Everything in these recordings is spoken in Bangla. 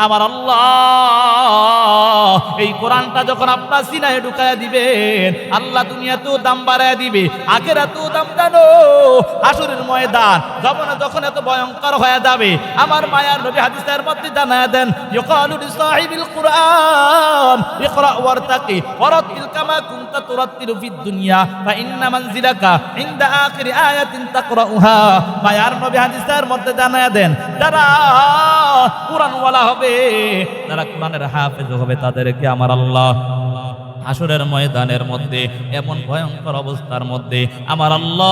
আমার আল্লাহ এই কোরআনটা যখন আপনার সিনায় ঢুকায়া দিবেন, আল্লাহ দুনিয়াতেও দাম বাড়ায় দিবে, আখিরাতেও দাম জানো। হাসরের ময়দান যখন এত ভয়ঙ্কর হয়ে যাবে, আমার মায়ার নবী হাদিসের মধ্যে জানায়া দেন, ইকালু লিসাহিবিল কুরআন ইকরা ওয়ারতাকি ওয়ারাতিল কামা কুনতা তুরাতিলু ফিদ দুনিয়া ফা ইন্না মানজিলাকা ইনদা আখিরি আয়াতিন তাকরাউহা। মায়ার নবী হাদিসের মধ্যে জানায়া দেন, যারা কুরআনওয়ালা হবে, যারা কোরআনের হাফেজ হবে, তাদেরকে আমার আল্লাহ হাসরের ময়দানের মধ্যে এমন ভয়ঙ্কর অবস্থার মধ্যে আমার আল্লাহ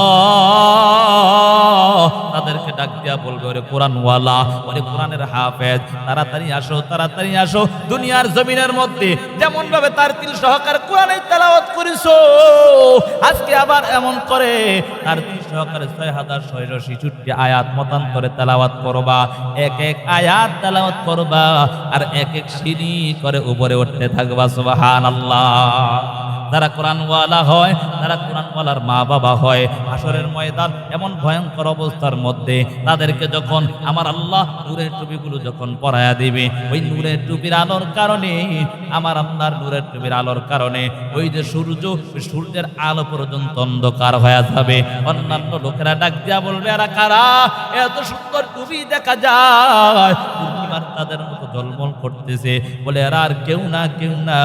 তাদেরকে ডাক দিয়া বলবে, ওরে কোরআনওয়ালা, ওরে কোরআনের হাফেজ, তাড়াতাড়ি আসো, তাড়াতাড়ি আসো। দুনিয়ার জমিনের মধ্যে যেমন ভাবে তার তিল সহকার কোরআনের তেলাওয়াত করিছো, আজকে আবার এমন করে তার তিল সহকারে ৬৬৬৬ আয়াত মতান্তরে তেলাওয়াত করবা, এক এক আয়াত তেলাওয়াত করবা, আর এক এক সিঁড়ি করে উপরে উঠতে থাকবা। সুবহানাল্লাহ। যারা কোরআনওয়ালা হয়, যারা কোরআনওয়ালার মা বাবা হয়, হাসরের ময়দান এমন ভয়ঙ্কর অবস্থার মধ্যে তাদেরকে যখন আমার আল্লাহ নূরের টুপিগুলো যখন পরায়া দিবে, ওই নূরের টুপির আলোর কারণে, আমার আল্লাহর নূরের টুপির আলোর কারণে ওই যে সূর্যের আলো পর্যন্ত অন্ধকার হয়ে যাবে। অন্যান্য লোকেরা ডাক দিয়া বলবে, এরা কারা? এত সুন্দর টুপি দেখা যায়, পূর্ণিমার তাদের মতো ঝলমল করতেছে। বলে এরা আর কেউ না, কেউ না,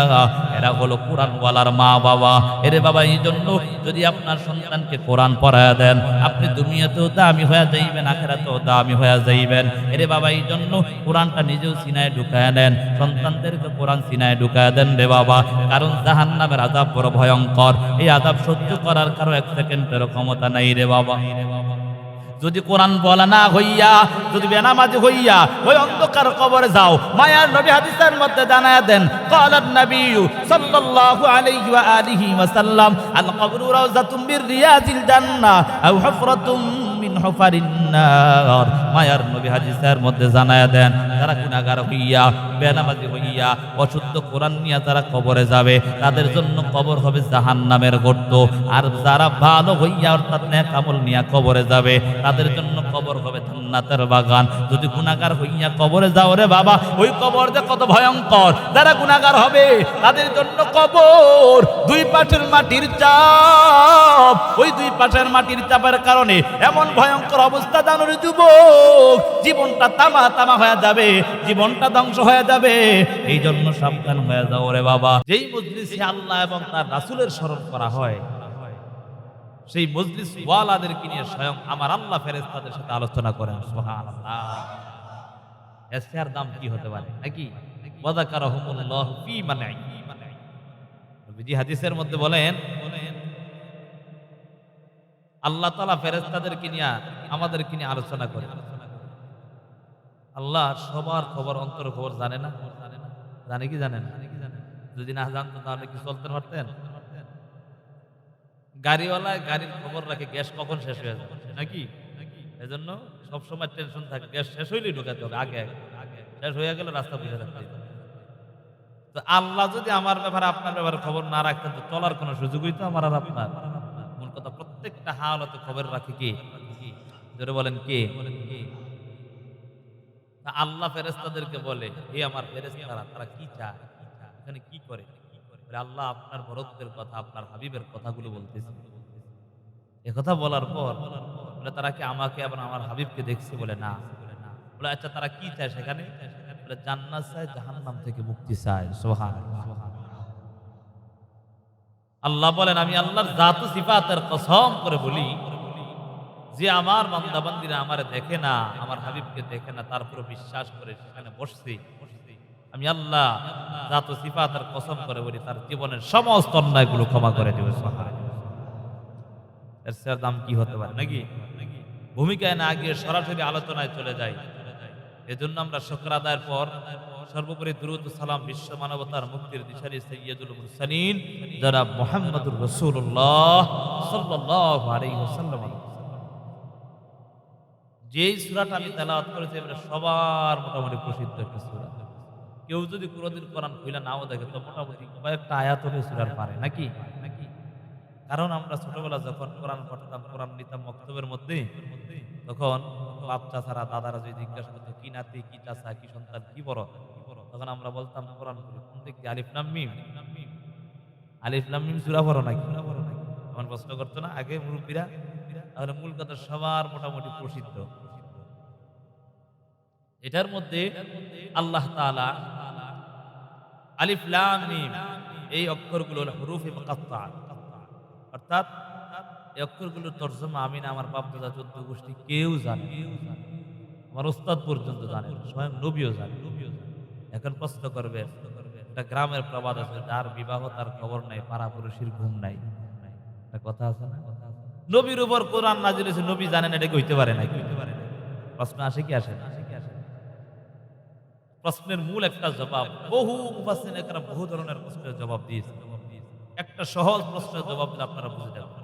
এরা হলো কোরআনওয়ালার মা বাবা। এরে বাবা, এই জন্য যদি আপনার সন্তানকে কোরআন পড়ায়া দেন, আপনি দুনিয়াতেও দামি হয়ে যাইবেন, আখিরাতেও দামি হয়ে যাইবেন। এরে বাবা, এই জন্য কোরআনটা নিজেও সিনায় ঢুকায়া দেন, সন্তানদেরকে কোরআন সিনায় ঢুকায়া দেন রে বাবা। কারণ জাহান্নামের আযাব বড় ভয়ঙ্কর, এই আযাব সহ্য করার কারো এক সেকেন্ডেরও ক্ষমতা নাই রে বাবা। যদি কোরআন বলা না হইয়া, যদি বেনামাজি হইয়া ওই অন্ধকার কবরে যাও, মায়ার নবী হাদিসের মধ্যে জানায়া দেন, ক্বালান নবী সাল্লাল্লাহু আলাইহি ওয়া আলিহি ওয়া সাল্লাম, আল কবরু রাউযাতুম মির রিয়াজিল জান্নাহ আও হুফরাতুম মিন হুফারিন নার। মায়ার নবী হাদিসের মধ্যে জানায়া দেন, যারা গুনাহগার হইয়া, বেনামাজি হইয়া, অশুদ্ধ কোরআন নিয়ে যারা কবরে যাবে, তাদের জন্য কবর হবে জাহান্নামের গর্ত। আর যারা ভালো হইয়া অর্থাৎ নেক আমল নিয়ে কবরে যাবে, তাদের জন্য কবর হবে জান্নাতের বাগান। যদি গুনাহগার হইয়া কবরে যাও রে বাবা, ওই কবর যে কত ভয়ঙ্কর। যারা গুনাহগার হবে তাদের জন্য কবর দুই পাশের মাটির চাপ, ওই দুই পাশের মাটির চাপের কারণে এমন ভয়ঙ্কর অবস্থা জানো রে যুবক, জীবনটা তামা তামা হয়ে যাবে, জীবনটা ধ্বংস হয়ে যাবে। এই জন্য সাবধান হয়ে যাও রে বাবা। যেই মজলিসে আল্লাহ এবং তার রাসূলের স্মরণ করা হয়, সেই মজলিস ওয়ালাদেরকে নিয়ে স্বয়ং আমার আল্লাহ ফেরেশতাদের সাথে আলোচনা করেন। সুবহানাল্লাহ। এর দাম কি হতে পারে নাকি? ওয়াযাকারাহুমুল্লাহু ফী মানঈ। নবীজি হাদিসের মধ্যে বলেন, আল্লাহ তাআলা ফেরেশতাদেরকে নিয়ে আমাদেরকে নিয়ে আলোচনা করেন। আল্লাহ সবার খবর, অন্তর খবর জানে না? জানে কি জানেন? যদি না জানতো তাহলে কি চলতে পারতেন? গাড়িওয়ালা গাড়ির খবর রাখে গ্যাস কখন শেষ হয়ে যাবে নাকি? এজন্য সবসময় টেনশন থাকে, গ্যাস শেষ হইলেই ঢোকাতে হবে, আগে আগে শেষ হয়ে গেলে রাস্তা বুঝে রাখতে হবে। তো আল্লাহ যদি আমার ব্যাপারে, আপনার ব্যাপারে খবর না রাখতেন, তো চলার কোনো সুযোগই তো আমার আর আপনার। মূল কথা, প্রত্যেকটা হালতে খবর রাখে কে? জোরে বলেন কে? আল্লাহ ফেরেশতাদেরকে বলে, হে আমার ফেরেশতারা, তারা কি চায়, এখানে কি করে? আল্লাহ আপনার বরত্বের কথা, আপনার হাবিবের কথাগুলো বলতেছে। একথা বলার পর বলে, তারা কি আমাকে এবং আমার হাবিবকে দেখছে? বলে না। বলে আচ্ছা, তারা কি চায় সেখানে? বলে জান্নাত চায়, জাহান্নাম থেকে মুক্তি চায়। সুবহানাল্লাহ। আল্লাহ বলেন, আমি আল্লাহর জাত ও সিফাতের কসম করে বলি, যে আমার বান্দা বান্দীরা আমারে দেখে না, আমার হাবিবকে দেখে না, তারপরে বিশ্বাস করে সেখানে বসছে, আমি আল্লাহ জাত ও সিফাতের কসম করে বলি, তার জীবনের সমস্ত অন্যায়গুলো ক্ষমা করে দেবে। এর চেয়ে দাম কি হতে পারে নাকি? ভূমিকায় না গিয়ে সরাসরি আলোচনায় চলে যাই। এজন্য আমরা শুকর আদায়ের পর সর্বোপরি দুরূদ ও সালাম বিশ্ব মানবতার মুক্তির দিশারি সাইয়্যিদুল মুরসালিন জনাব মুহাম্মদুর রাসূলুল্লাহ সাল্লাল্লাহু আলাইহি ওয়াসাল্লাম। যেই সূরাটা আমি তেলাওয়াত করেছি, এটা সবার মোটামুটি প্রসিদ্ধ একটা সূরা। কেউ যদি কোনোদিন কোরআন খুলে নাও দেখে, তো মোটামুটি কয়েকটা আয়াত হলে সূরার পারে নাকি? কারণ আমরা ছোটবেলা যখন কোরআন পড়তাম, কোরআন নিতাম মক্তবের মধ্যে, তখন বাপ চাচারা, দাদারা যদি জিজ্ঞাসা করতো, কি নাতি, কি চাচা, কি সন্তান, কি বড়, তখন আমরা বলতাম কোরআন পড়ি, কোন দিক দিয়ে? আলিফ লাম মিম, আলিফ লাম মিম সূরা পড়ো নাকি? তখন প্রশ্ন করতো না আগে মুরব্বীরা? তাহলে মূল কথা সবার মোটামুটি প্রসিদ্ধ। এটার মধ্যে আল্লাহ তাআলা আলিফ লাম মিম এই অক্ষরগুলো হলো হুরুফে মুকাত্তাআ, অর্থাৎ এই অক্ষরগুলোর তরজমা আমি না, আমার বাপ দাদা 14 গোষ্ঠী কেউ জানে না। আমার ওস্তাদ পর্যন্ত জানে না, স্বয়ং নবীও জানে। এখন প্রশ্ন করবে, একটা গ্রামের প্রবাদ আছে, যার বিবাহ তার খবর নাই, পাড়াপড়শির ঘুম নাই। একটা কথা আছে না? নবীর উপর কোরআন নাজিল হয়েছে, নবী জানেন এটা কি হইতে পারে নাকি? প্রশ্ন আসে কি আসে না? প্রশ্নের মূল একটা জবাব বহু মুফাসসিরিন একরাম বহু ধরনের প্রশ্নের জবাব দিয়েছে। একটা সহজ প্রশ্নের জবাব দিলে আপনারা বুঝে যাবেন।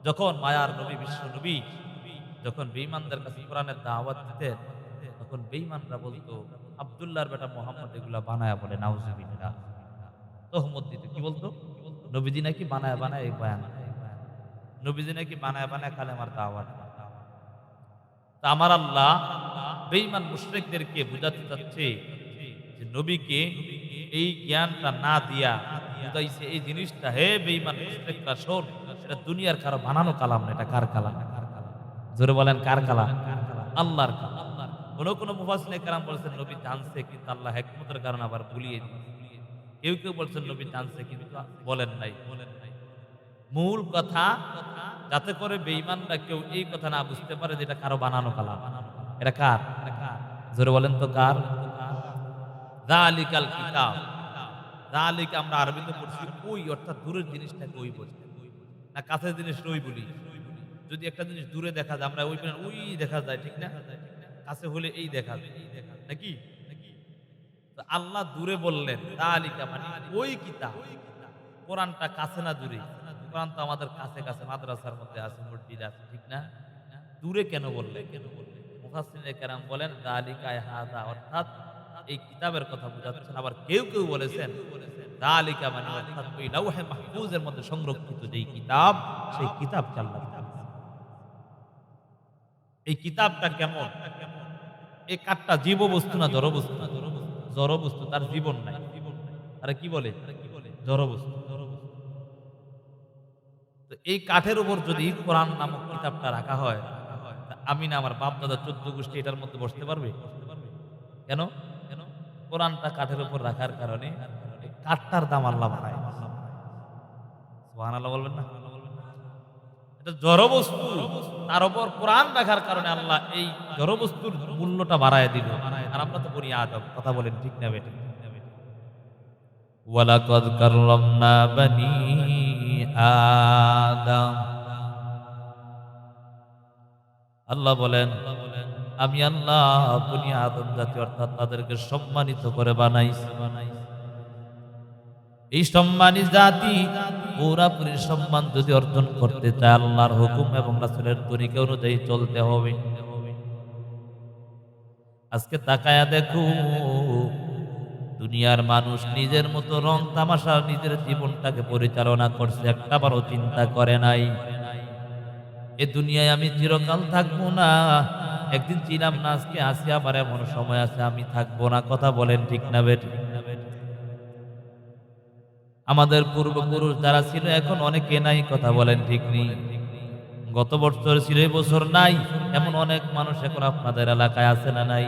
যখন মায়ার নবী, বিশ্ব নবী যখন বেঈমানদের কাছে কোরআনের দাওয়াত দিতেন, তখন বেঈমানরা বলতো আব্দুল্লাহর বেটা মুহাম্মদ এগুলা বানায়া বলে, নাউজুবিল্লাহ। তহমত দিত, কি বলতো? নবীজি নাকি বানায়া বানায়া এই বয়ান, নবীজি নাকি বানায়া বানায়া কালেমার দাওয়াত। তা আমার আল্লাহ বেঈমান মুশরিকদেরকে বুঝাতে চাচ্ছে যে নবীকে এই জ্ঞানটা না দিয়া বুঝাইছে এই জিনিসটা, হে বেঈমান মুশরিকরা শোন, এটা দুনিয়ার কারো বানানো কালাম না, এটা কার কালাম? জোরে বলেন, কার কালাম? আল্লাহর কালাম। কোন মুফাসসিরিন কেরাম বলেছেন নবী জানছে, কিন্তু আল্লাহ হিকমতের কারণে আবার ভুলিয়ে দিয়েছে। কেউ কেউ বলছেন নবী জানছে কিন্তু বলেন নাই। মূল কথা যাতে করে বেঈমানরা কেউ এই কথা না বুঝতে পারে যে এটা কারো বানানো কালাম। এটা কার? জোরে বলেন তো কার? যালিকাল কিতাব। যালিকা আমরা আরবিতে পড়ছি ওই, অর্থাৎ দূরের জিনিসটাকে ওই বলি না, কাছের জিনিস ওই বলি। যদি একটা জিনিস দূরে দেখা যায় আমরা ওই বলি, ওই দেখা যায়, ঠিক না? কাছে হলে এই দেখা যায় নাকি? তো আল্লাহ দূরে বললেন যালিকা মানে ওই কিতাব। কোরআনটা কাছে না দূরে? কোরআন তো আমাদের কাছে কাছে, মাদ্রাসার মধ্যে আছে, মসজিদ আছে, ঠিক না? দূরে কেন বললেন? মুফাসসিরিনে কেরাম বলেন যালিকা হাযা, অর্থাৎ এই কিতাবের কথা বোঝাচ্ছেন। আবার কেউ কেউ বলেছেন যালিকা মানে অর্থাৎ ওই লাওহে মাহফুজের মধ্যে সংরক্ষিত যেই কিতাব, সেই কিতাবকে আল্লাহ বলেছেন। এই কিতাবটা কেমন? এই কাঠটা জীব বস্তু না জড় বস্তু? জড় বস্তু, তার জীবন নাই। আরে কি বলে? জড় বস্তু। তো এই কাঠের উপর যদি কোরআন নামক কিতাবটা রাখা হয়, আমি না, আমার বাপ দাদা 14 গোষ্ঠী এটার মধ্যে বসতে পারবে? কেন? কোরআনটা কাঠের উপর রাখার কারণে এই কাঠটার দাম আল্লাহ বাড়ায়। সুবহানাল্লাহ বলবেন না? এটা জড় বস্তু, তার উপর কোরআন রাখার কারণে আল্লাহ এই জড় বস্তুর মূল্যটা বাড়ায় দিল। আর আমরা তো বনি আদম, কথা বলেন ঠিক না বেঠিক? ওয়ালাকাদ কাররামনা বানি আদম। আল্লাহ বলেন আমি আল্লাহ বনি আদম জাতি অর্থাৎ তাদেরকে সম্মানিত করে বানাইছি। এই সম্মানী জাতি পুরাপুরি সম্মান যদি অর্জন করতে চায়, আল্লাহর হুকুম এবং রাসূলের তরিকা অনুযায়ী চলতে হবে। আজকে তাকায়া দেখো, দুনিয়ার মানুষ নিজের মতো রং তামাশা নিজের জীবনটাকে পরিচালনা করছে, একটাবারও চিন্তা করে নাই এ দুনিয়ায় আমি চিরকাল থাকবো না। একদিন ছিলাম না, আজকে আসি, আবার এমন সময় আছে আমি থাকবো না। কথা বলেন ঠিক না বেঠিক? আমাদের পূর্বপুরুষ যারা ছিল এখন অনেকে নাই, কথা বলেন ঠিক নেই? গত বছর ছিল, এই বছর নাই, এমন অনেক মানুষ এখন আপনাদের এলাকায় আছে না নাই?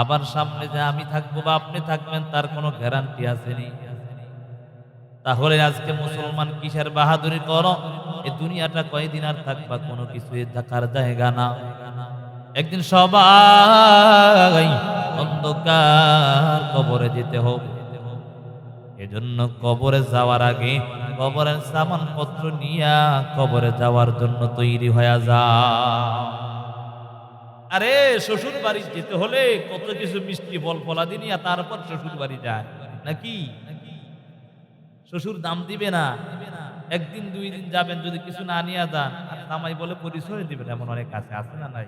আবার সামনে যে আমি থাকবো বা আপনি থাকবেন তার কোনো গ্যারান্টি আসেনি। তাহলে আজকে মুসলমান কিসের বাহাদুরি করো? এই দুনিয়াটা কয়দিন আর থাকবা, কোনো কিছুই থাকার জায়গা না। একদিন সবাই অন্ধকার কবরে যেতে হবে। এজন্য কবরে যাওয়ার আগে কবরের সামানপত্র নিয়া কবরে যাওয়ার জন্য তৈরি হয়ে যা। আরে শ্বশুর বাড়ি যেতে হলে কত কিছু মিষ্টি ফল ফলাদি নিয়ে তারপর শ্বশুর বাড়ি যায় নাকি? শ্বশুর দাম দিবে না, একদিন দুই দিন যাবেন, যদি কিছু না নিয়ে যান আর জামাই বলে পরিচয় দিবেন, এমন অনেক আছে না নাই?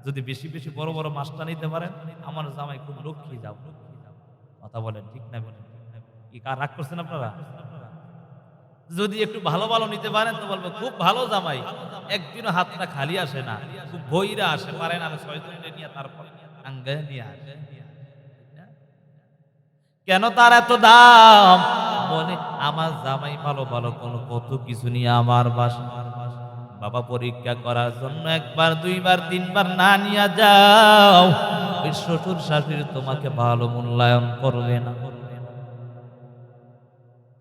যদি বেশি বেশি বড় বড় মাছটা নিতে পারেন, আমার জামাই খুব লক্ষ্মী, যাও। কথা বলেন ঠিক না? কি কার রাগ করছেন আপনারা? যদি একটু ভালো ভালো নিতে পারেন তো বলবো খুব ভালো জামাই। একদিনও হাতটা খালি আসে না, খুব বইরা আসে, পারেন আর 6 জন নিয়ে তারপর আঙ্গায় নিয়ে আসে। কেন তার এত দাম? বলে আমার জামাই ভালো ভালো কত কিছু নিয়ে আমার বাসা। বাবা পরীক্ষা করার জন্য একবার দুইবার তিনবার না নিয়ে যাও, ওই শ্বশুর শাশুড়ি তোমাকে ভালো মূল্যায়ন করবে না।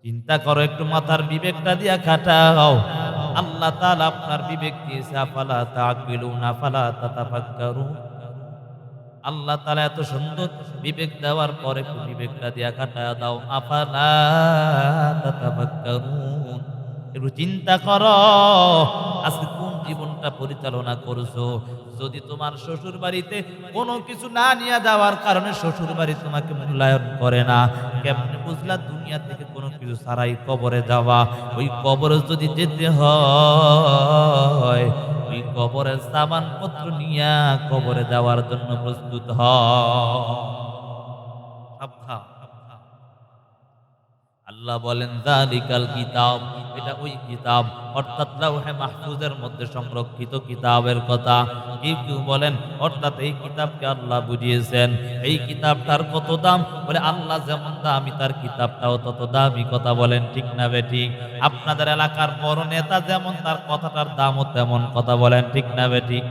চিন্তা করো, একটু মাথার বিবেকটা দিয়া খাটাও। আল্লাহ তাআলা আপনার বিবেক দিয়েছে, আফালা তাআকিলুন আফালা তাতাফাক্কারুন। আল্লাহ তাআলা এত সুন্দর বিবেক দেওয়ার পরে একটু বিবেকটা দিয়া কাটায়া দাও। আফালা তাতাফাক্কারুন, একটু চিন্তা করো আজকে কোন জীবনটা পরিচালনা করছো। যদি তোমার শ্বশুর বাড়িতে কোনো কিছু না নিয়ে যাওয়ার কারণে শ্বশুর বাড়ি তোমাকে মূল্যায়ন করে না, কেমনে বুঝলা দুনিয়া থেকে কোনো কিছু ছাড়াই কবরে যাওয়া? ওই কবরে যদি যেতে হয়, ওই কবরের সামানপত্র নিয়ে কবরে যাওয়ার জন্য প্রস্তুত সাবধান। আল্লাহ বলেন যালিকাল কিতাব, এটা ওই কিতাব, অর্থাৎ লাউহে মাহফুজের মধ্যে সংরক্ষিত কিতাবের কথা। কেউ বলেন অর্থাৎ এই কিতাবকে আল্লাহ বুঝিয়েছেন। এই কিতাবটার কত দাম? বলে আল্লাহ যেমন দামি তার কিতাবটাও তত দামি। কথা বলেন ঠিক না বেঠিক? আপনাদের এলাকার বড় নেতা যেমন তার কথাটার দামও তেমন। কথা বলেন ঠিক না বেঠিক?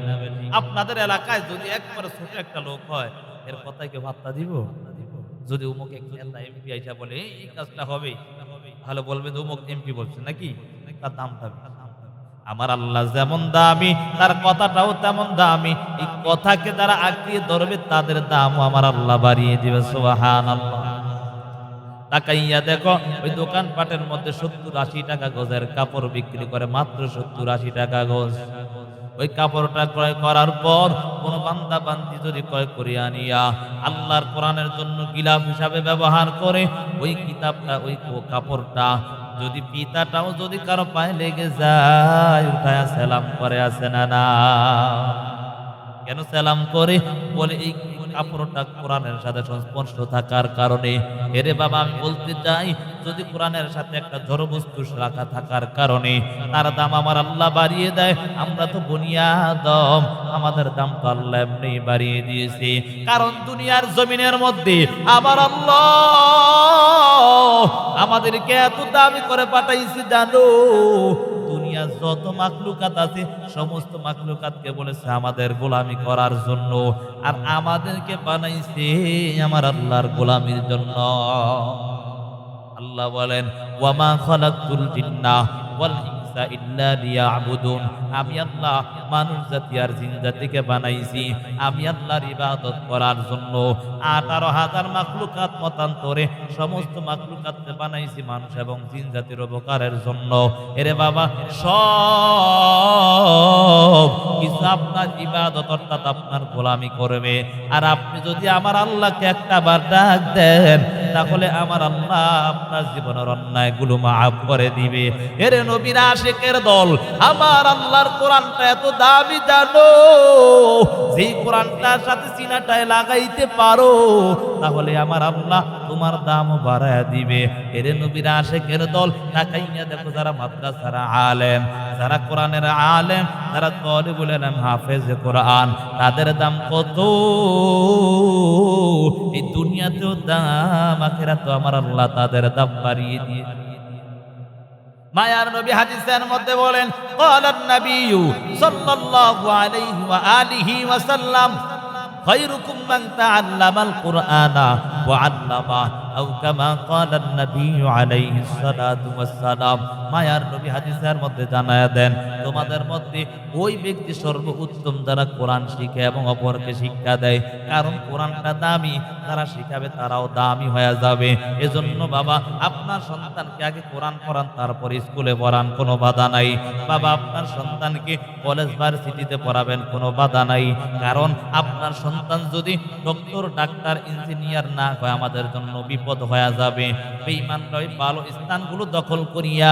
আপনাদের এলাকায় যদি একবারে ছোট একটা লোক হয়, এর কথায় কেউ ভাত্তা দিব? যদি অমুক এক নেতা এমপি আইসা বলে এই কাজটা হবে, তাহলে বলবে যে অমুক এমপি বলছে নাকি, তার দামটা বেশি। আমার আল্লাহ যেমন দামি তার কথাটাও তেমন দামি। এই কথাকে যারা আঁকড়িয়ে ধরবে তাদের দামও আমার আল্লাহ বাড়িয়ে দিবে। সুবহানাল্লাহ। তাকাইয়া দেখো, ওই দোকানপাটের মধ্যে 70-80 টাকা গজের কাপড় বিক্রি করে, মাত্র 70-80 টাকা গজ। ওই কাপড়টা ক্রয় করার পর কোন বান্দা বান্দি যদি ক্রয় করে আনিয়া আল্লাহর কোরআনের জন্য গিলাফ হিসাবে ব্যবহার করে, ওই কিতাবটা ওই কাপড়টা যদি পিতাটাও যদি কারো পায়ে লেগে যায়, উঠায়া সালাম করে, আছে না না? কেন সালাম করে? বলে এই কাপড়টা কোরআনের সাথে সংস্পর্শ থাকার কারণে। এরে বাবা আমি বলতে চাই, যদি কোরআনের সাথে একটা জড়বস্তু রাখা থাকার কারণে তার দাম আমার আল্লাহ বাড়িয়ে দেয়। আমরা তো বুনিয়াদম, আমাদের দাম তো আল্লাহ এমনি বাড়িয়ে দিয়েছে। কারণ দুনিয়ার জমিনের মধ্যে আমার আল্লাহ আমাদেরকে এত দামি করে পাঠাইছে জানো। দুনিয়ার যত মাখলুকাত আছে সমস্ত মাখলুকাতকে বলেছে আমাদের গোলামি করার জন্য, আর আমাদেরকে বানাইছে আমার আল্লাহর গোলামির জন্য। আল্লাহ বলেন ওয়ামা খালাকতুল জিন্না ওয়াল ইনসা ইল্লা লিয়াবুদুন। আমি আল্লাহ মানুষ জাতি আর জিন জাতিকে বানাইছি আমি আল্লাহর ইবাদত করার জন্য। 18,000 মাখলুকাত মতান্তরে সমস্ত মাখলুকাতকে বানাইছি মানুষ এবং জিন জাতির উপকারের জন্য। এরে বাবা সব কিছু আপনার ইবাদত অর্থাৎ আপনার গোলামি করবে। আর আপনি যদি আমার আল্লাহকে একটা বার ডাক দেন, তাহলে আমার আল্লাহ আপনার জীবনের অন্যায়গুলো মাফ করে দিবে। এরে নবীর আশিকের দল, আমার আল্লাহর কোরআনটা এত দামি জানো, যেই কোরআনটার সাথে সিনাটায় লাগাইতে পারো, তাহলে আমার আল্লাহ তোমার দাম বাড়ায় দিবে। এরে নবীর আশিকের দল, তাকাইয়া দেখো যারা মাদ্রাসার আলেম, যারা কোরআনের আলেম, যারা তালিবুল ইলম হাফেজ কোরআন, তাদের দাম কত? এই দুনিয়াতেও দাম, আখিরাতেও আমার আল্লাহ তাদের দাম বাড়িয়ে দিয়ে। মায়ার নবী হাদিসের মধ্যে বলেন ক্বালান নাবিয়্যু সাল্লাল্লাহু আলাইহি ওয়া আলিহি ওয়া সাল্লাম খায়রুকুম মান তাআল্লামাল কুরআনা ওয়া আল্লামা আও কামা ক্বালান নাবিয়্যু আলাইহিস সালাতু ওয়াস সালাম। মায়ার নবী হাদিসের মধ্যে জানায়া দেন, তোমাদের মধ্যে ওই ব্যক্তি সর্বোত্তম যারা কোরআন শিখে এবং অপরকে শিক্ষা দেয়। কারণ কোরআনটা দামি, যারা শিখাবে তারাও দামি হয়ে যাবে। এজন্য বাবা আপনার সন্তানকে আগে কোরআন পড়ান, তারপর স্কুলে পড়ান, কোনো বাধা নাই। বাবা আপনার সন্তানকে কলেজ ভার্সিটিতে পড়াবেন, কোনো বাধা নাই। কারণ আপনার সন্তান যদি ডক্টর, ডাক্তার, ইঞ্জিনিয়ার না হয় আমাদের জন্য বিপদ হয়ে যাবে। বেঈমানরা ওই ভালো স্থানগুলো দখল করিয়া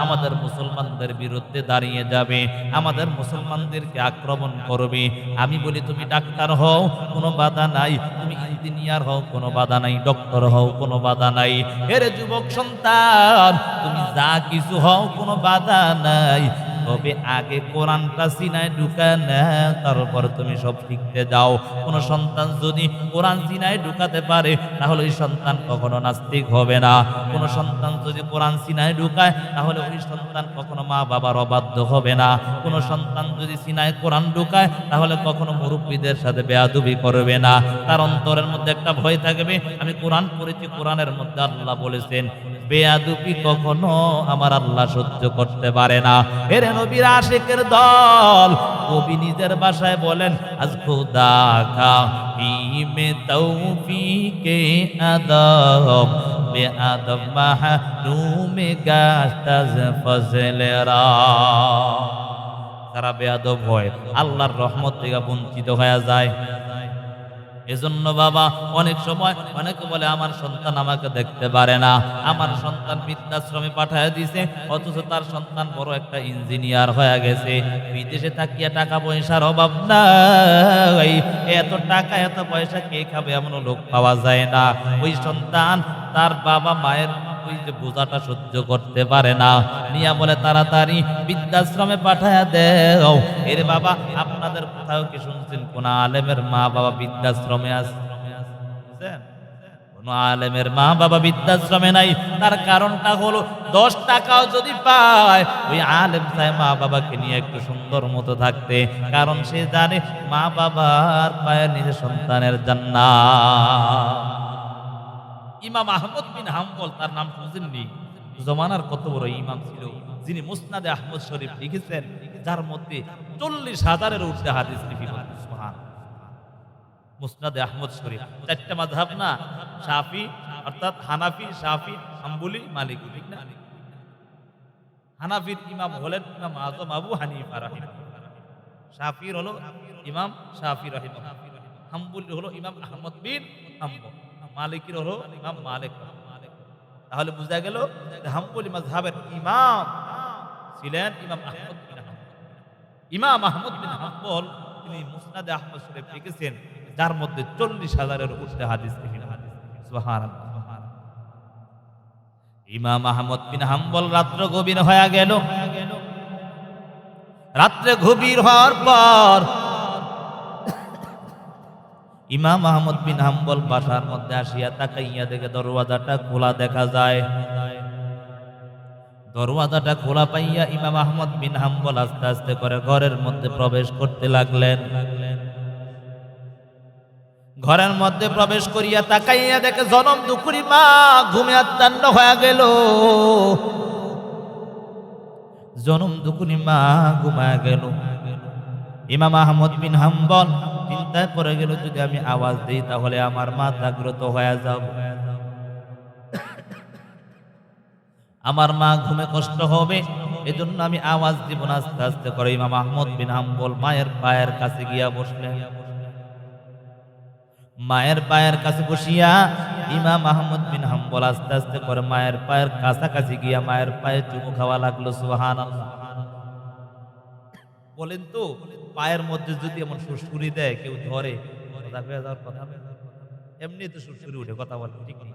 আমাদের মুসলমানদের বিরুদ্ধে দাঁড়িয়ে যাবে, আমাদের মুসলমানদেরকে আক্রমণ করবে। আমি বলি তুমি ডাক্তার হও, কোনো বাধা নাই। তুমি ইঞ্জিনিয়ার হও, কোনো বাধা নাই। ডক্টর হও, কোনো বাধা নাই। এর যুবক সন্তান তুমি যা কিছু হও, কোনো বাধা নাই। তবে আগে কোরআনটা সিনায় ঢুকায় নেয়, তারপর তুমি সব শিখতে যাও। কোন সন্তান যদি কোরআন সিনায় ঢুকাতে পারে তাহলে ওই সন্তান কখনো নাস্তিক হবে না। কোন সন্তান যদি কোরআন সিনায় ঢুকায় তাহলে ওই সন্তান কখনো মা বাবার অবাধ্য হবে না। কোন সন্তান যদি সিনায় কোরআন ঢুকায় তাহলে কখনো মুরব্বীদের সাথে বেয়াদবি করবে না। তার অন্তরের মধ্যে একটা ভয় থাকবে, আমি কোরআন পড়েছি, কোরআনের মধ্যে আল্লাহ বলেছেন বেয়াদবি কখনো আমার আল্লাহ সহ্য করতে পারে না। এর নবীর আশিকের দল, কবি নিজের ভাষায় বলেন আজ খুদা কা ইমে তৌফিকে আদব বেআদব মাহরুমে গাস্তাজ ফজলেরা। তারা বেয়াদব হয়, আল্লাহর রহমত থেকে বঞ্চিত হয়ে যায়। এজন্য বাবা অনেক সময় অনেকে বলে আমার সন্তান আমাকে দেখতে পারে না, আমার সন্তান বৃদ্ধাশ্রমে পাঠায় দিয়েছে, অথচ তার সন্তান বড় একটা ইঞ্জিনিয়ার হয়ে গেছে। বিদেশে থাকিয়া টাকা পয়সার অভাব নাই, এত টাকা এত পয়সা কে খাবে এমন লোক পাওয়া যায় না। ওই সন্তান তার বাবা মায়ের ওই যে বোঝাটা সহ্য করতে পারে না, নিয়া বলে তাড়াতাড়ি বৃদ্ধাশ্রমে পাঠায়া দেও। এর বাবা আপনাদের কোথাও কি শুনছেন কোন আলেমের মা বাবা বৃদ্ধাশ্রমে আছে? কোন আলেমের মা বাবা বৃদ্ধাশ্রমে নাই। তার কারণটা হলো 10 টাকাও যদি পায় ওই আলেম চায় মা বাবাকে নিয়ে একটু সুন্দর মতো থাকতে, কারণ সে জানে মা বাবার পায়ে নিজের সন্তানের জান্নাত। ইমাম আহমদ বিন হাম্বল, তার নাম শুনছেননি? জমানার কত বড় ইমাম ছিল, যিনি মুসনাদে আহমদ শরীফ লিখেছেন, যার মধ্যে 40,000-এর ঊর্ধ্বে হাদিস লিপিবদ্ধ। সুবহানাল্লাহ। মুসনাদে আহমদ শরীফ 4টা মাযহাব না, শাফি অর্থাৎ হানাফি, শাফি, হাম্বলি, মালিকি, ঠিক না? হানাফির ইমাম হলেন ইমাম আযম আবু হানিফা রাহিমাহুল্লাহ, শাফির হলো ইমাম শাফি রাহিমাহুল্লাহ, হাম্বলি হলো ইমাম আহমদ বিন হাম্বল, মালিকির হলো ইমাম মালিক। তাহলে বোঝা গেল যে হাম্বলি মাযহাবের ইমাম ছিলেন ইমাম আহমদ বিন হাম্বল। ইমাম আহমদ বিন হাম্বল তিনি মুসনাদে আহমদ শরীফ লিখেছেন, যার মধ্যে 40,000-এর ঊর্ধ্বে হাদিস লিখিত। সুবহানাল্লাহ। ইমাম আহমদ বিন হাম্বল রাত্র গভীর হয়ে গেল। রাত্রে গভীর হওয়ার পর ইমাম আহমদ বিন হাম্বল বাসার মধ্যে আসিয়া তাকাইয়া দেখে দরওয়াজাটা খোলা দেখা যায়। দরওয়াজাটা খোলা পাইয়া ইমাম আহমদ বিন হাম্বল আস্তে আস্তে করে ঘরের মধ্যে প্রবেশ করতে লাগলেন। ঘরের মধ্যে প্রবেশ করিয়া তাকাইয়া দেখে জনম দুপুরি মা ঘুমে আচ্ছন্ন হয়ে গেল। জনম দুপুরি মা ঘুমায় গেল। ইমাম আহমদ বিন হাম্বল চিন্তায় পড়ে গেল, যদি আমি আওয়াজ দিই তাহলে আমার মা জাগ্রত হয়ে যাব, আমার মা ঘুমে কষ্ট হবে, এজন্য আমি আওয়াজ দিব না। আস্তে আস্তে করে ইমাম আহমদ বিন হাম্বল মায়ের পায়ের কাছে গিয়া বসলেন। মায়ের পায়ের কাছে বসিয়া ইমাম আহমদ বিন হাম্বল আস্তে আস্তে করে মায়ের পায়ের কাছাকাছি গিয়া মায়ের পায়ে চুমু খাওয়া লাগলো। সুবহানাল্লাহ। বলেন তো, পায়ের মধ্যে যদি এমন সুরসুরি দেয় কেউ ধরে, কথা এমনি তো সুরসুরি উঠে, কথা বলে ঠিক নেই?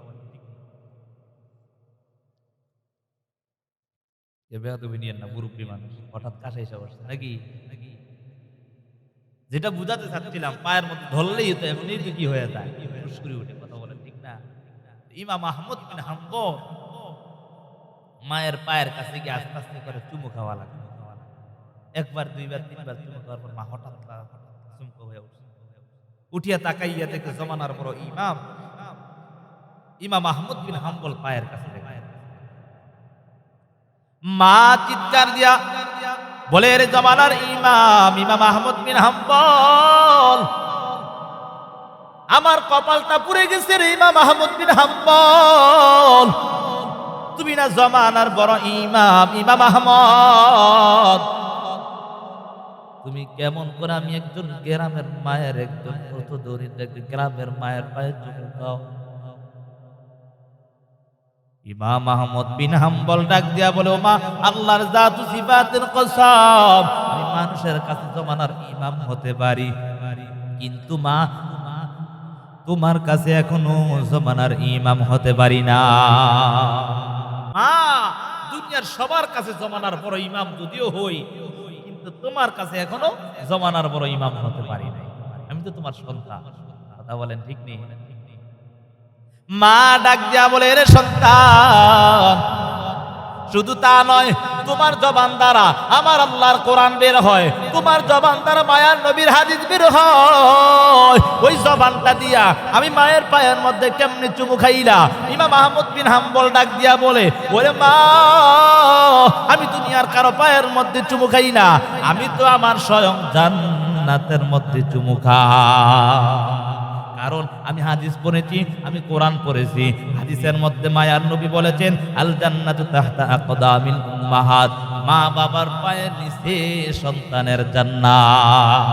বেয়াদবি নিয়েন না, মুরব্বী মানুষ হঠাৎ কাছে এসে বসছে নাকি? যেটা বুঝাতে চাচ্ছিলাম, পায়ের মধ্যে ধরলেই তো এমনি তো কি হয়ে যায়, সুরসুরি উঠে, কথা বলেন ঠিক না? ইমাম আহমদ বিন হাম্বল মায়ের পায়ের কাছে গিয়ে আস্তে আস্তে করে চুমু খাওয়া লাগলো। একবার, দুইবার, তিনবার চুমু খাওয়ার পর মা হঠাৎ চুমকো হয়ে উঠছে। উঠিয়া তাকাইয়া দেখে জমানার বড় ইমাম ইমাম আহমদ বিন হাম্বল পায়ের কাছে দেখে। মা চিৎকার দিয়া বলে, রে জমানার ইমাম ইমাম আহমদ বিন হাম্বল, আমার কপালটা পুড়ে গেছে রে ইমাম আহমদ বিন হাম্বল, তুমি না জমানার বড় ইমাম ইমাম আহমদ, তুমি কেমন করে আমি একজন গ্রামের মায়ের, একজন কত দরিদ্র গ্রামের মায়ের পায়ে চুমু খাও? ইমাম আহমদ বিন হাম্বল ডাক দিয়া বলে, ও মা, আল্লাহর জাত ও সিফাতের কসম, আমি মানুষের কাছে জমানার ইমাম হতে পারি, কিন্তু মা তোমার কাছে এখনো জমানার ইমাম হতে পারি না। মা, দুনিয়ার সবার কাছে জমানার বড় ইমাম যদিও হই, তো তোমার কাছে এখনো জমানার বড় ইমাম হতে পারি নাই, আমি তো তোমার সন্তান। কথা বলেন ঠিক নেই? মা ডাক দিয়া বলে, রে সন্তান, শুধু তা নয়, তোমার জবান দ্বারা আমার আল্লাহর কোরআন বের হয়, তোমার জবান দ্বারা মায়ার নবীর হাদিস বের হয়। ওই জবানটা দিয়া আমি মায়ের পায়ের মধ্যে কেমনে চুমু খাইলা? ইমাম আহমদ বিন হাম্বল ডাক দিয়া বলে, ওরে মা, আমি দুনিয়ার কারো পায়ের মধ্যে চুমু খাই না, আমি তো আমার স্বয়ং জান্নাতের মধ্যে চুমু খাই। কারণ আমি হাদিস পড়েছি, আমি কোরআন পড়েছি। হাদিসের মধ্যে মায়ার নবী বলেছেন, আল জান্নাতু তাহতা আকদামিল উম্মাহাত, মা বাবার পায়ের নিচে সন্তানের জান্নাত।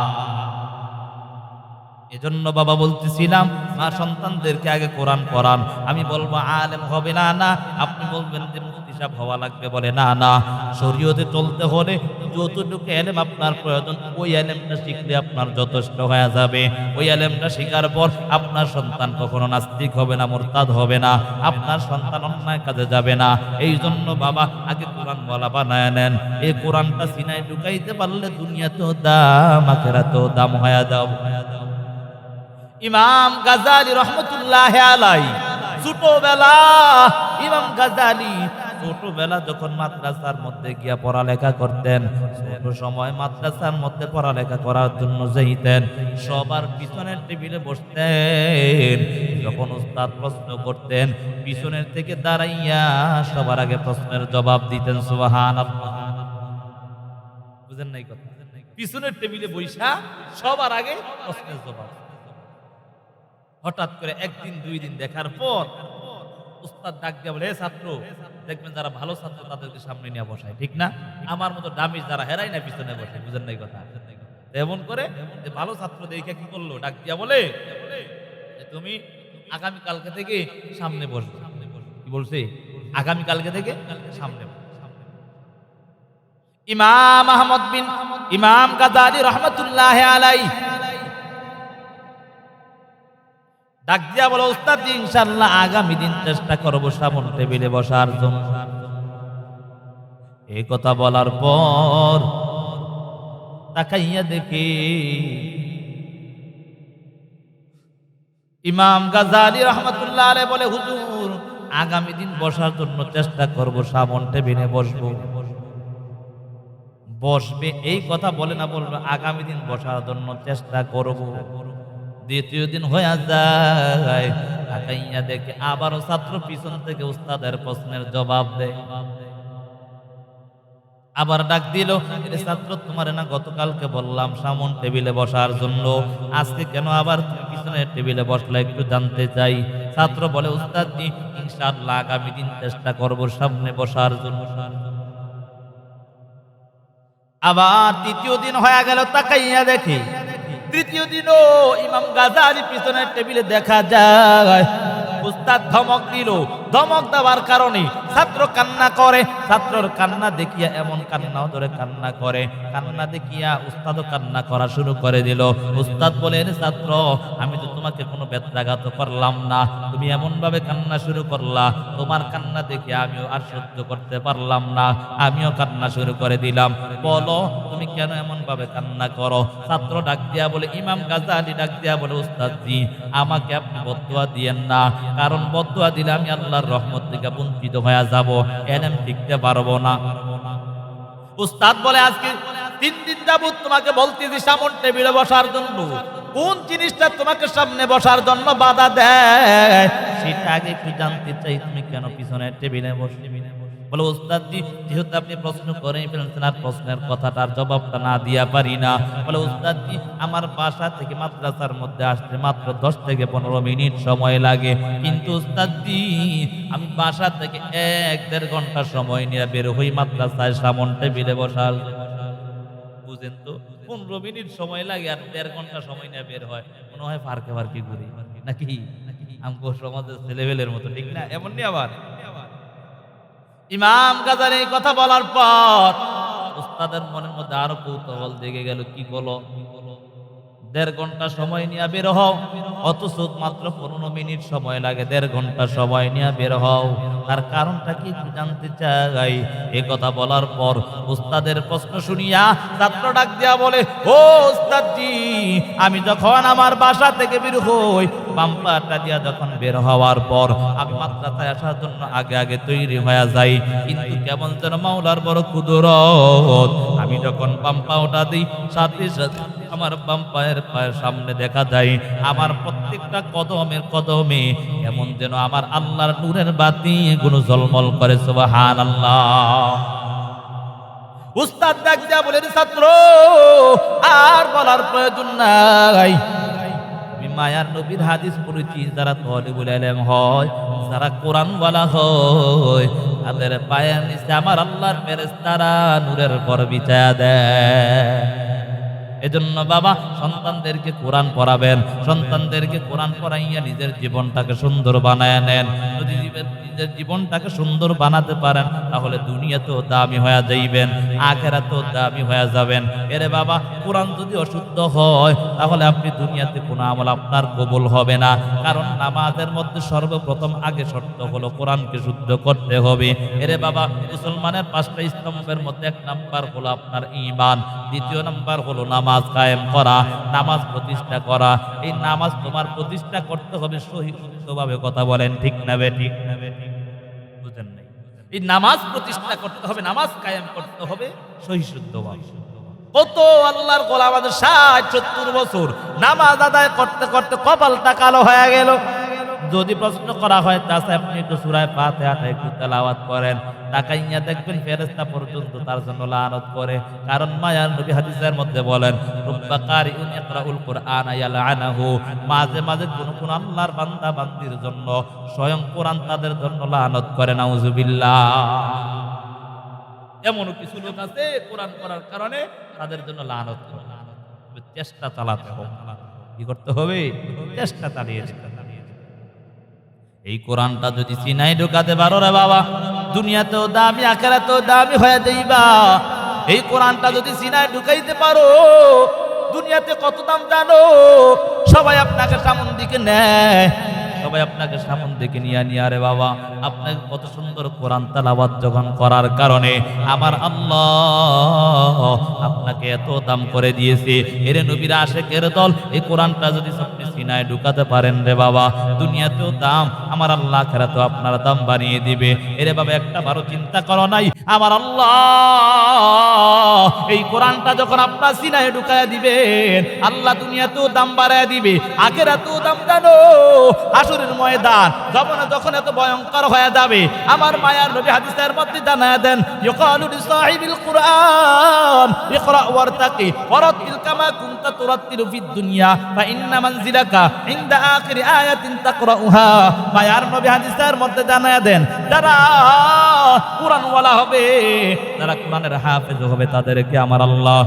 এজন্য বাবা বলতেছিলাম, মা সন্তানদেরকে আগে কোরআন পড়ান। আমি বলবো আলেম হবে না, না। আপনি বলবেন যে মুফতি সাহেব হওয়া লাগবে, বলে না, না। শরীয়তে চলতে হলে যতটুকু এলেম আপনার প্রয়োজন, ওই এলেমটা শিখলে আপনার যথেষ্ট হয়ে যাবে। ওই এলেমটা শিখার পর আপনার সন্তান কখনো নাস্তিক হবে না, মুরতাদ হবে না, আপনার সন্তান অন্যায় কাজে যাবে না। এই জন্য বাবা আগে কোরআন বলা বানায় নেন। এই কোরআনটা সিনায় ঢুকাইতে পারলে দুনিয়াতেও দাম, আখিরাতেও দাম হয়ে দাও। ইমাম গাজালি রহমতুল্লাহ আলাই ছোটবেলা, ইমাম গাজালি ছোটবেলা যখন মাদ্রাসার মধ্যে গিয়া পড়ালেখা করতেন, ছোট সময় মাদ্রাসার মধ্যে পড়ালেখা করার জন্য যাইতেন, সবার পিছনের টেবিলে বসতেন। যখন উস্তাদ প্রশ্ন করতেন, পিছনের থেকে দাঁড়াইয়া সবার আগে প্রশ্নের জবাব দিতেন। সুবহানাল্লাহ, বুঝেন নাই কথা? পিছনের টেবিলে বইসা সবার আগে প্রশ্নের জবাব। হঠাৎ করে একদিন দুই দিন দেখার পর উস্তাদ ডাক দিয়া বলে, ছাত্র, দেখবেন যারা ভালো ছাত্র তাদেরকে সামনে নিয়ে বসায়, ঠিক না? আমার মতো ডামিজ যারা হেরাই না পিছনে বসে, বুঝেন নাই কথা? এমন করে যে ভালো ছাত্র দেখে কি করলো, ডাক দিয়া বলে যে তুমি আগামী কালকে থেকে সামনে বসবে। কি বলছে? আগামী কালকে থেকে সামনে। ইমাম আহমদ বিন ইমাম গাজালি রহমতুল্লাহ আলাইহি ডাক দিয়া বলে, উস্তাদ ইনশাআল্লাহ আগামী দিন চেষ্টা করবো সামন টেবিলে বসার জন্য। এই কথা বলার পর তাকাইয়া দেখে ইমাম গাজালি রহমতুল্লাহ আলাইহি বলে, হুজুর আগামী দিন বসার জন্য চেষ্টা করব, সামন টেবিলে বসবো। বসবে এই কথা বলে না, বলবে আগামী দিন বসার জন্য চেষ্টা করব। দ্বিতীয় দিন হয়ে যায়, তাকাইয়া দেখে আবারও ছাত্র পিছন থেকে উস্তাদের প্রশ্নের জবাব দেয়। আবার ডাক দিল, এর ছাত্র, তোমার না গতকালকে বললাম সামন টেবিলে বসার জন্য, আজকে কেন আবার তুমি পিছনের টেবিলে বসলে, একটু জানতে চাই। ছাত্র বলে, উস্তাদ জি, ইনশাআল্লাহ আগামী দিন চেষ্টা করব সামনে বসার জন্য। আবার তৃতীয় দিন হয়ে গেল, তাকাইয়া দেখে তৃতীয় দিনও ইমাম গাজালি পিছনের টেবিলে দেখা যায়। উস্তাদ ধমক দিল, ধমক দেওয়ার কারণে ছাত্র কান্না করে। ছাত্রর কান্না দেখিয়া, এমন কান্নাও ধরে কান্না করে, কান্না দেখিয়া উস্তাদও কান্না করা শুরু করে দিল। উস্তাদ বলেন, ছাত্র, আমি তো তোমাকে কোনো ব্যত্যাঘাত করলাম না, তুমি এমন ভাবে কান্না শুরু করলা, তোমার কান্না দেখে আমিও আর সহ্য করতে পারলাম না, আমিও কান্না শুরু করে দিলাম। বলো তুমি কেন এমন ভাবে কান্না করো? ছাত্র ডাক দিয়া বলে, ইমাম গাজালি ডাক দিয়া বলে, উস্তাদ জি, আমাকে আপনি বদদুয়া দিয়েন না, কারণ বদদুয়া দিলে আমি আল্লাহর রহমত থেকে বঞ্চিত হয়ে যাব, এলেম শিখতে পারবো না। উস্তাদ বলে, আজকে 3 দিন যাবত তোমাকে বলতেছি সামন টেবিলে বসার জন্য, কোন জিনিসটা তোমাকে সামনে বসার জন্য বাধা দেয় সেটা আগে একটু জানতে চাই, তুমি কেন পিছনের টেবিলে বসে? বলে, উস্তাদ জি, যেহেতু আপনি প্রশ্ন করেই ফেলছেন, আর প্রশ্নের কথাটার জবাবটা না দিয়া পারি না। বলে, উস্তাদ জি, আমার বাসা থেকে মাদ্রাসার মধ্যে আসতে মাত্র 10 থেকে 15 মিনিট সময় লাগে, কিন্তু উস্তাদ জি, আমি বাসা থেকে 1-1.5 ঘন্টা সময় নিয়ে বের হই মাদ্রাসায় সামন টেবিলে বসার। বুঝেন তো, 15 মিনিট সময় লাগে আর 1.5 ঘন্টা সময় নিয়ে বের হয়, মনে হয় ফারকে ফারকি ঘুরি নাকি আমগো সমাজের ছেলেবেলের মতো, ঠিক না? এমনই আবার ইমাম গাজালি এই কথা বলার পর উস্তাদের মনের মধ্যে আরো কৌতূহল জেগে গেল। কি বলো? 1.5 ঘন্টা সময় নিয়ে বের হও, অথচ মাত্র 15 মিনিট সময় লাগে। 1.5 ঘন্টা সময় নিয়ে বের হও, তার কারণটা কি একটু জানতে চাই। এই কথা বলার পর উস্তাদের প্রশ্ন শুনিয়া ছাত্র ডাক দিয়া বলে, ও উস্তাদজি, আমি যখন আমার বাসা থেকে বের হই, বাম্পাটা দিয়া যখন বের হওয়ার পর আমি মাদ্রাসায় আসার জন্য আগে আগে তৈরি হয়ে যাই, কিন্তু কেমন যেন মাওলার বড় কুদরত, আমি যখন বাম্পা ওটা দিই, সাথে সাথে আমার বাম পায়ের সামনে দেখা যায় আমার প্রত্যেকটা কদমের কদমে এমন যেন আমার আল্লাহর নূরের বাতি গুলো ঝলমল করে। সুবহানাল্লাহ। উস্তাদ ডাক দিয়া বলেন, ছাত্র আর বলার প্রয়োজন নাই, আমি মায়ার নবীর হাদিস পড়েছি, যারা তালিবুল ইলম হয়, যারা কোরআন ওয়ালা হয়, তাদের পায়ের নিচে আমার আল্লাহর ফেরেশতারা নূরের পর বিছায়া দেয়। এজন্য বাবা, সন্তানদেরকে কোরআন পড়াবেন, সন্তানদেরকে কোরআন পড়াইয়া নিজের জীবনটাকে সুন্দর বানায় নেন। যদি নিজের জীবনটাকে সুন্দর বানাতে পারেন, তাহলে দুনিয়াতেও দামি হয়ে যাইবেন, আখিরাতেও দামি হয়ে যাবেন। এরে বাবা, কোরআন যদি অশুদ্ধ হয়, তাহলে আপনি দুনিয়াতে কোনো আমল আপনার কবুল হবে না। কারণ নামাজের মধ্যে সর্বপ্রথম আগে শর্ত হলো কোরআনকে শুদ্ধ করতে হবে। এরে বাবা, মুসলমানের 5টা স্তম্ভের মধ্যে 1 নাম্বার হলো আপনার ঈমান, 2 নাম্বার হলো নামাজ কায়েম করা, নামাজ প্রতিষ্ঠা করা। এই নামাজ তোমার প্রতিষ্ঠা করতে হবে সহি শুদ্ধভাবে। কথা বলেন ঠিক না বেঠিক? বুঝেন নাই? এই নামাজ প্রতিষ্ঠা করতে হবে, নামাজ কায়েম করতে হবে সহি শুদ্ধভাবে। কত আল্লাহর গোলাম আমাদের 60-70 বছর নামাজ আদায় করতে করতে কপালটা কালো হয়ে গেল। যদি প্রশ্ন করা হয়, চাচা আপনি একটু সূরা ফাতিহাটা একটু তেলাওয়াত করেন, তাকাইয়া দেখবেন ফেরেশতা পর্যন্ত তার জন্য লানত করে। কারণ মায়ার নবী হাদিসের মধ্যে বলেন, রুব্বা কারিউন ইয়াকরাউল কুরআন ইয়ালআনাহু, মাঝে মাঝে কোন আল্লাহর বান্দা বান্দির জন্য স্বয়ং কোরআন তাদের জন্য লানত করে। নাউজুবিল্লাহ। এমন কিছু লোক আছে কোরআন পড়ার কারণে তাদের জন্য লানত করে। চেষ্টা চালাতে হবে। কি করতে হবে? চেষ্টা চালিয়ে যেতে হবে। এই কোরআনটা যদি সিনাই ঢুকাতে পারো রে বাবা, দুনিয়াতেও দামি, আখিরাতেও দামি হয়ে যাইবা। এই কোরআনটা যদি সিনাই ঢুকাইতে পারো, দুনিয়াতে কত দাম জানো? সবাই আপনাকে সামন দিকে নেয়, সবাই আপনাকে সামন দিকে নিয়ে রে বাবা, আপনাকে কত সুন্দর কোরআন তেলাওয়াত যখন করার কারণে আমার আল্লাহ আপনাকে এত দাম করে দিয়েছে। এর নবীর আশিকের দল, এই কোরআনটা যদি আপনি সিনায় ঢুকাতে পারেন রে বাবা, দুনিয়াতেও দাম, আমার আল্লাহ আখিরাতেও আপনার দাম বানিয়ে দিবে। এরে বাবা, একটা বারো চিন্তা করো নাই, আমার আল্লাহ এই কোরআনটা যখন আপনার সিনায় ঢুকায় দিবেন, আল্লাহ দুনিয়াতেও দাম বাড়ায় দিবে, আখিরাতেও দাম। জানো হাসরের ময়দান যখন এত ভয়ঙ্কর হয়ে যাবে, আমার মায়ার নবী হাদিসের মধ্যে জানায় দেন, ইয়াকালু লিসাহিবিল কুরআন ইকরা ওয়ারতাকি ওয়ারাতিল কামা কুনতা তুরাতিলু ফিদ দুনিয়া ফা ইন্না মানজিলাকা ইনদা আখির আয়াতিন তাকরাউহা। মায়ার নবী হাদিসের মধ্যে জানায় দেন, যারা কোরআন ওয়ালা হবে, যারা কোরআনের হাফেজ হবে, তাদেরকে আমার আল্লাহ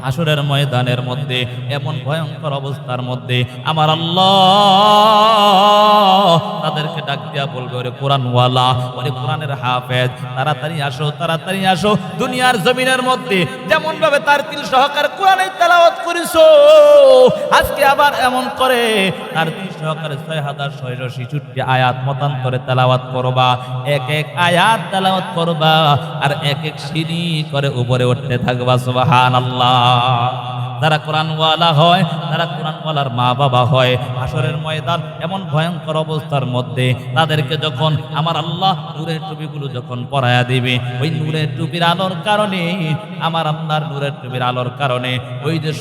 হাসরের ময়দানের মধ্যে এমন ভয়ঙ্কর অবস্থার মধ্যে আমার আল্লাহ তাদেরকে ডাক দিয়া বলবে, ওরে কোরআনওয়ালা, ওরে কোরআনের হাফেজ, তাড়াতাড়ি আসো, তাড়াতাড়ি আসো। দুনিয়ার জমিনের মধ্যে যেমন ভাবে তার তিল সহকারে কোরআনের তেলাওয়াত করিছো, আজকে আবার এমন করে তার তিল সহকারে 6666 আয়াত মতান্তরে তেলাওয়াত করবা। এক এক আয়াত তেলাওয়াত করবা আর এক এক সিঁড়ি করে উপরে উঠতে থাকবা। সুবহানাল্লাহ। যারা কোরআনওয়ালা হয়, যারা কোরআনওয়ালার মা বাবা হয়, হাসরের ময়দান এমন ভয়ঙ্কর অবস্থার মধ্যে তাদেরকে যখন আমার আল্লাহ নূরের টুপিগুলো যখন পরায়া দিবে, ওই নূরের টুপির আলোর কারণে, আমার আল্লাহর নূরের টুপির আলোর কারণে ওই যে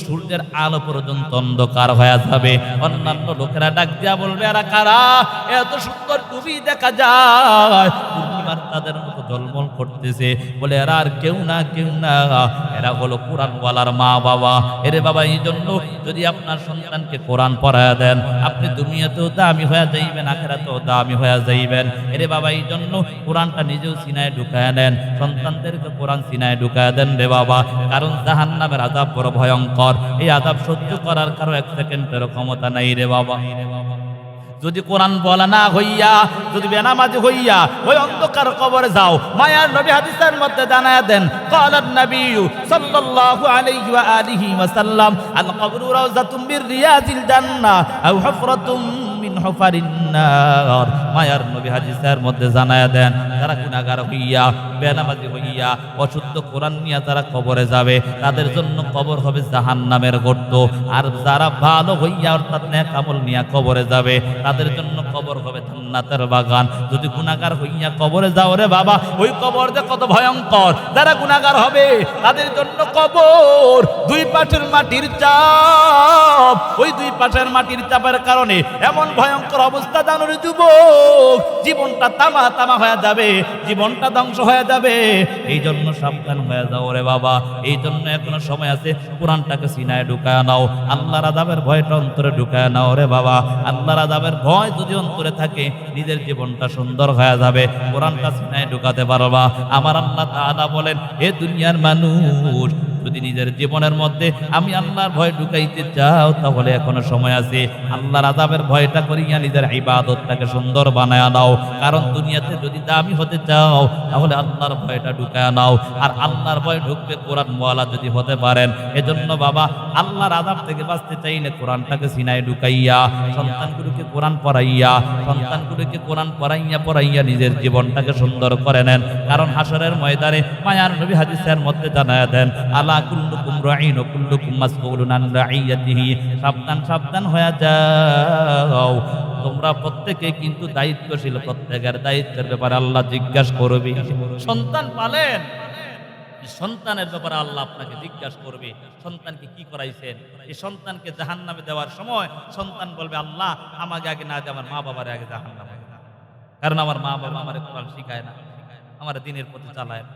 সূর্যের আলো পর্যন্ত অন্ধকার হয়ে যাবে। অন্যান্য লোকেরা ডাক দিয়া বলবে, এরা কারা? এত সুন্দর টুপি দেখা যায়, পূর্ণিমার তাদের মতো ঝলমল করতেছে। বলে এরা আর কেউ না, কেউ না, এরা হলো কোরআনওয়ালার মা বাবা। এরে বাবা, এই জন্য যদি আপনার সন্তানকে কোরআন পড়ায়া দেন, আপনি দুনিয়াতেও দামি হয়ে যাইবেন, আখিরাতেও দামি হয়ে যাইবেন। এরে বাবা, এই জন্য কোরআনটা নিজেও সিনায় ঢুকায় নেন, সন্তানদেরকে কোরআন সিনায় ঢুকায় দেন রে বাবা। কারণ জাহান্নামের আযাব বড় ভয়ঙ্কর, এই আযাব সহ্য করার কারো 1 সেকেন্ডের ক্ষমতা নাই রে বাবা। যদি কোরআন বলা না হইয়া, যদি বেনামাজি হইয়া ওই অন্ধকার কবরে যাও, মায়ার নবী হাদিসের মধ্যে জানায়া দেন, ক্বালান নবী সাল্লাল্লাহু আলাইহি ওয়া আলিহি ওয়াসাল্লাম, আল কবরু রাউযাতুম মির রিয়াজিল জান্নাহ আও হুফরাতুম মিন হুফারিন নার। মায়ার নবী হাদিসের মধ্যে জানায়া দেন, যারা গুনাহগার হইয়া, বেনামাজি হইয়া, অশুদ্ধ কোরআন নিয়ে যারা কবরে যাবে, তাদের জন্য কবর হবে জাহান্নামের গর্ত। আর যারা ভালো হইয়া অর্থাৎ নেক আমল নিয়ে কবরে যাবে, তাদের জন্য কবর হবে জান্নাতের বাগান। যদি গুনাহগার হইয়া কবরে যাও রে বাবা, ওই কবর যে কত ভয়ঙ্কর। যারা গুনাহগার হবে তাদের জন্য কবর দুই পাশের মাটির চাপ, ওই দুই পাশের মাটির চাপের কারণে এমন ভয়ঙ্কর অবস্থা জানো রে যুবক, জীবনটা তামা তামা হয়ে যাবে, জীবনটা ধ্বংস হয়ে যাবে। এই জন্য সাবধান হয়ে যাও রে বাবা। এই জন্য এখনো সময় আছে, কোরআনটাকে সিনায় ঢুকায় নাও, আল্লাহর আযাবের ভয়টা অন্তরে ঢুকায় নাও রে বাবা। আল্লাহর আযাবের ভয় যদি অন্তরে থাকে, নিজের জীবনটা সুন্দর হয়ে যাবে, কোরআনটা সিনায় ঢুকাতে পারবা। আমার আল্লাহ তাআলা বলেন, এ দুনিয়ার মানুষ, যদি নিজের জীবনের মধ্যে আমি আল্লাহর ভয় ঢুকাইতে চাও, তাহলে এখনো সময় আছে। আল্লাহর আযাবের ভয়টা করিয়া নিজের ইবাদতটাকে সুন্দর বানায়া নাও। কারণ দুনিয়াতে যদি দামি হতে চাও, তাহলে আল্লাহর ভয়টা ঢুকায়া নাও। আর আল্লাহর ভয় ঢুকবে কোরআন ওয়ালা যদি হতে পারেন। এজন্য বাবা, আল্লাহর আযাব থেকে বাঁচতে চাইলে কোরআনটাকে সিনায় ঢুকাইয়া, সন্তানগুলোকে কোরআন পড়াইয়া, সন্তানগুলোকে কোরআন পড়াইয়া নিজের জীবনটাকে সুন্দর করে নেন। কারণ হাসরের ময়দানে মায়ার নবী হাদিসের মধ্যে জানায়া দেন, আলা কুল্লুকুম রাঈন ওয়া কুল্লুকুম মাসউলুন আন রাঈয়াতিহি। সাবধান সাবধান হয়ে যাও, তোমরা প্রত্যেকে কিন্তু দায়িত্বশীল, প্রত্যেকের দায়িত্বের ব্যাপারে আল্লাহ জিজ্ঞাসা করবে। সন্তান পালেন, সন্তানের ব্যাপারে আল্লাহ আপনাকে জিজ্ঞাসা করবে, সন্তানকে কি করাইছেন। এই সন্তানকে জাহান্নামে দেওয়ার সময় সন্তান বলবে, আল্লাহ আমাকে আগে না দিয়ে আমার মা বাবার আগে জাহান্নামে, কারণ আমার মা বাবা আমার কোরআন শিখায় না, আমার দ্বীনের প্রতি চালায় না।